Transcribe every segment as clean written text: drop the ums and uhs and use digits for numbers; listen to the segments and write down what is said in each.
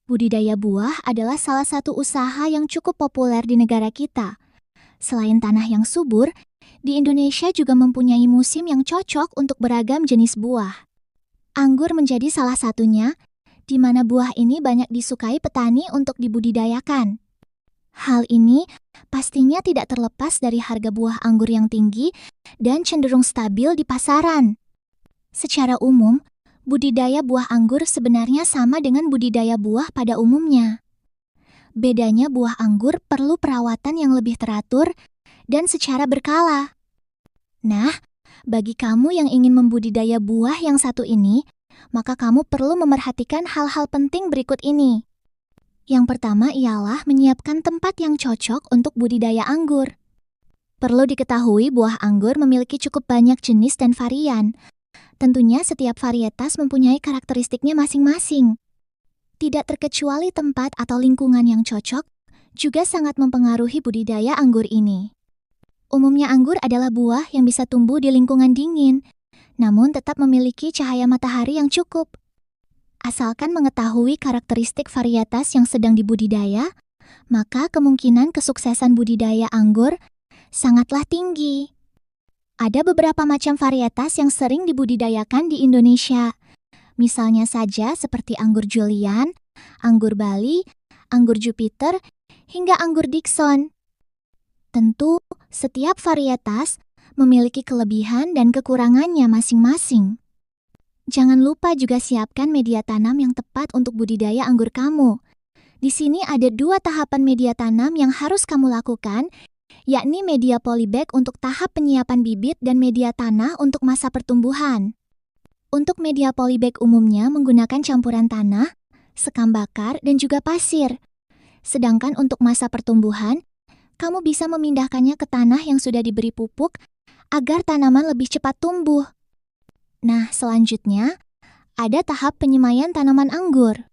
Budidaya buah adalah salah satu usaha yang cukup populer di negara kita. Selain tanah yang subur, di Indonesia juga mempunyai musim yang cocok untuk beragam jenis buah. Anggur menjadi salah satunya, di mana buah ini banyak disukai petani untuk dibudidayakan. Hal ini pastinya tidak terlepas dari harga buah anggur yang tinggi dan cenderung stabil di pasaran. Secara umum, budidaya buah anggur sebenarnya sama dengan budidaya buah pada umumnya. Bedanya buah anggur perlu perawatan yang lebih teratur dan secara berkala. Nah, bagi kamu yang ingin membudidaya buah yang satu ini, maka kamu perlu memerhatikan hal-hal penting berikut ini. Yang pertama ialah menyiapkan tempat yang cocok untuk budidaya anggur. Perlu diketahui buah anggur memiliki cukup banyak jenis dan varian. Tentunya setiap varietas mempunyai karakteristiknya masing-masing. Tidak terkecuali tempat atau lingkungan yang cocok, juga sangat mempengaruhi budidaya anggur ini. Umumnya anggur adalah buah yang bisa tumbuh di lingkungan dingin, namun tetap memiliki cahaya matahari yang cukup. Asalkan mengetahui karakteristik varietas yang sedang dibudidaya, maka kemungkinan kesuksesan budidaya anggur sangatlah tinggi. Ada beberapa macam varietas yang sering dibudidayakan di Indonesia. Misalnya saja seperti anggur Julian, anggur Bali, anggur Jupiter, hingga anggur Dickson. Tentu, setiap varietas memiliki kelebihan dan kekurangannya masing-masing. Jangan lupa juga siapkan media tanam yang tepat untuk budidaya anggur kamu. Di sini ada 2 tahapan media tanam yang harus kamu lakukan, yakni media polybag untuk tahap penyiapan bibit dan media tanah untuk masa pertumbuhan. Untuk media polybag umumnya menggunakan campuran tanah, sekam bakar, dan juga pasir. Sedangkan untuk masa pertumbuhan, kamu bisa memindahkannya ke tanah yang sudah diberi pupuk agar tanaman lebih cepat tumbuh. Nah, selanjutnya, ada tahap penyemaian tanaman anggur.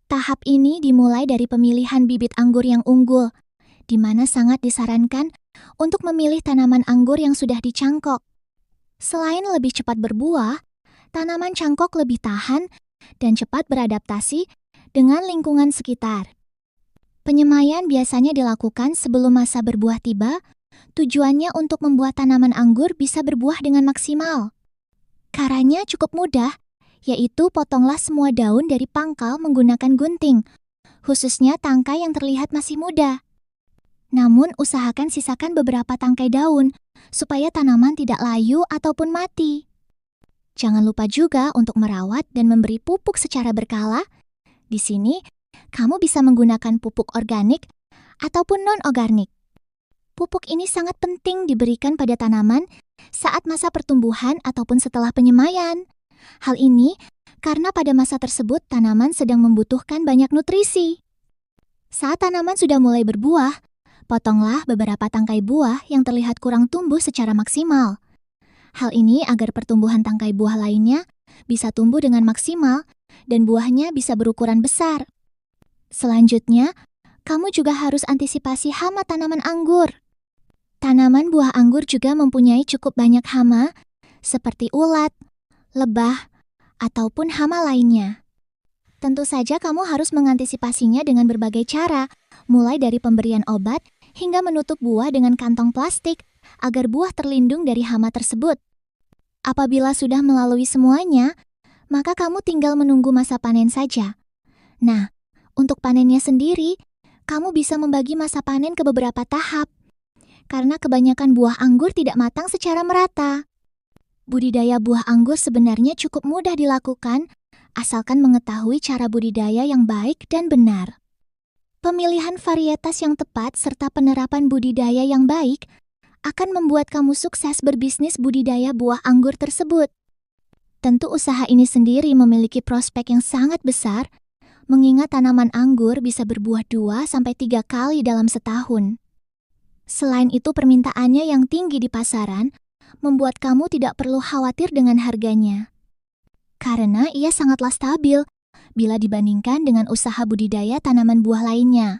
Tahap ini dimulai dari pemilihan bibit anggur yang unggul, di mana sangat disarankan untuk memilih tanaman anggur yang sudah dicangkok. Selain lebih cepat berbuah, tanaman cangkok lebih tahan dan cepat beradaptasi dengan lingkungan sekitar. Penyemaian biasanya dilakukan sebelum masa berbuah tiba, tujuannya untuk membuat tanaman anggur bisa berbuah dengan maksimal. Caranya cukup mudah, yaitu potonglah semua daun dari pangkal menggunakan gunting, khususnya tangkai yang terlihat masih muda. Namun usahakan sisakan beberapa tangkai daun, supaya tanaman tidak layu ataupun mati. Jangan lupa juga untuk merawat dan memberi pupuk secara berkala. Di sini, kamu bisa menggunakan pupuk organik ataupun non-organik. Pupuk ini sangat penting diberikan pada tanaman saat masa pertumbuhan ataupun setelah penyemaian. Hal ini karena pada masa tersebut tanaman sedang membutuhkan banyak nutrisi. Saat tanaman sudah mulai berbuah, potonglah beberapa tangkai buah yang terlihat kurang tumbuh secara maksimal. Hal ini agar pertumbuhan tangkai buah lainnya bisa tumbuh dengan maksimal dan buahnya bisa berukuran besar. Selanjutnya, kamu juga harus antisipasi hama tanaman anggur. Tanaman buah anggur juga mempunyai cukup banyak hama, seperti ulat, lebah, ataupun hama lainnya. Tentu saja kamu harus mengantisipasinya dengan berbagai cara, mulai dari pemberian obat hingga menutup buah dengan kantong plastik agar buah terlindung dari hama tersebut. Apabila sudah melalui semuanya, maka kamu tinggal menunggu masa panen saja. Nah, untuk panennya sendiri, kamu bisa membagi masa panen ke beberapa tahap, karena kebanyakan buah anggur tidak matang secara merata. Budidaya buah anggur sebenarnya cukup mudah dilakukan, asalkan mengetahui cara budidaya yang baik dan benar. Pemilihan varietas yang tepat serta penerapan budidaya yang baik akan membuat kamu sukses berbisnis budidaya buah anggur tersebut. Tentu usaha ini sendiri memiliki prospek yang sangat besar, mengingat tanaman anggur bisa berbuah 2-3 kali dalam setahun. Selain itu permintaannya yang tinggi di pasaran, membuat kamu tidak perlu khawatir dengan harganya. Karena ia sangatlah stabil bila dibandingkan dengan usaha budidaya tanaman buah lainnya.